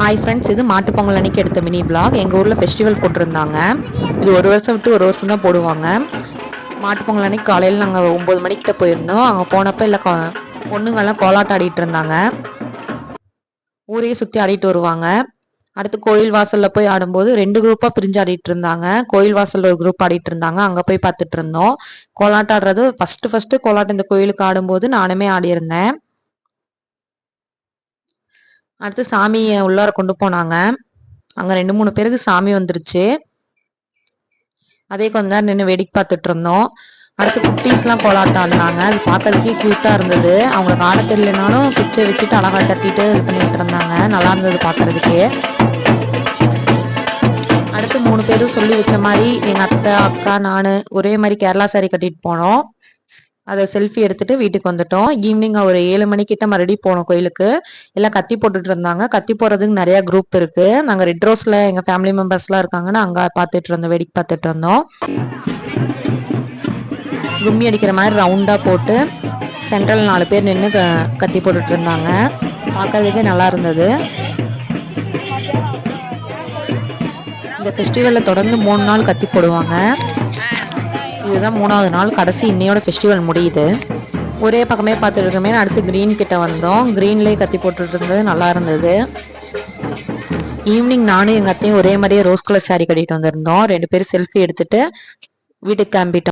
Hi friends, இது மாட்டு பொங்கல் அன்னைக்கு எடுத்த மினி பிளாக். எங்கள் ஊரில் ஃபெஸ்டிவல் போட்டிருந்தாங்க. இது ஒரு வருஷம் விட்டு ஒரு வருஷம் தான் போடுவாங்க. மாட்டு பொங்கல் அன்னைக்கு காலையில் நாங்கள் 9 மணிக்கிட்ட போயிருந்தோம். அங்கே போனப்போ இல்லை பொண்ணுங்கள்லாம் கோலாட்டம் ஆடிட்டு இருந்தாங்க. ஊரையே சுற்றி ஆடிட்டு வருவாங்க. அடுத்து கோயில் வாசலில் போய் ஆடும்போது 2 குரூப்பாக பிரிஞ்சு ஆடிட்டு இருந்தாங்க. கோயில் வாசலில் ஒரு குரூப் ஆடிட்டு இருந்தாங்க. அங்கே போய் பார்த்துட்டு இருந்தோம். கோலாட்டம் ஆடுறது ஃபஸ்ட்டு கோலாட்டம் இந்த கோயிலுக்கு ஆடும்போது நானுமே ஆடியிருந்தேன். அடுத்து சாமியை உள்ளார கொண்டு போனாங்க. அங்கே 2-3 பேருக்கு சாமி வந்துருச்சு. அதே கொஞ்ச நேரம் நின்று வேடிக்கை பார்த்துட்டு இருந்தோம். அடுத்து குட்டீஸ்லாம் கோலாட்டம் ஆடினாங்க. அது பார்க்கறதுக்கே க்யூட்டாக இருந்தது. அவங்களுக்கு ஆட தெரியலனாலும் பிச்சை வச்சுட்டு அழகாக தட்டிட்டு இது பண்ணிட்டு இருந்தாங்க. நல்லா இருந்தது பார்க்கறதுக்கே. அடுத்து 3 பேரும் சொல்லி வச்ச மாதிரி எங்கள் அத்தை, அக்கா, நான் ஒரே மாதிரி கேரளா சாரி கட்டிட்டு போனோம். அதை செல்ஃபி எடுத்துட்டு வீட்டுக்கு வந்துட்டோம். ஈவினிங் ஒரு 7 மணிக்கிட்ட மறுபடியும் போனோம் கோயிலுக்கு. எல்லாம் கத்தி போட்டுட்டு இருந்தாங்க. கத்தி போடுறதுக்கு நிறைய குரூப் இருக்கு. நாங்கள் ரெட் ரோஸ்ல எங்கள் ஃபேமிலி மெம்பர்ஸ்லாம் இருக்காங்கன்னு அங்கே பார்த்துட்டு இருந்தோம், வேடிக்கை பார்த்துட்டு இருந்தோம். கும்மி அடிக்கிற மாதிரி ரவுண்டாக போட்டு சென்ட்ரல் 4 பேர் நின்று கத்தி போட்டுட்டு இருந்தாங்க. பார்க்கறதுக்கே நல்லா இருந்தது. இந்த ஃபெஸ்டிவலில் தொடர்ந்து 3 நாள் கத்தி போடுவாங்க. இதுதான் 3வது நாள். கடைசி இன்னையோட ஃபெஸ்டிவல் முடியுது. ஒரே பக்கமே பார்த்துட்டு இருக்கமே. அடுத்து கிரீன் கிட்ட வந்தோம். கிரீன்லேயே கத்தி போட்டுட்டு இருந்தது, நல்லா இருந்தது. ஈவினிங் நானும் எங்கள் அத்தையும் ஒரே மாதிரியே ரோஸ் கலர் சாரி கட்டிட்டு வந்திருந்தோம். 2 பேரும் செல்ஃபி எடுத்துட்டு வீட்டுக்கு கிளம்பிட்டோம்.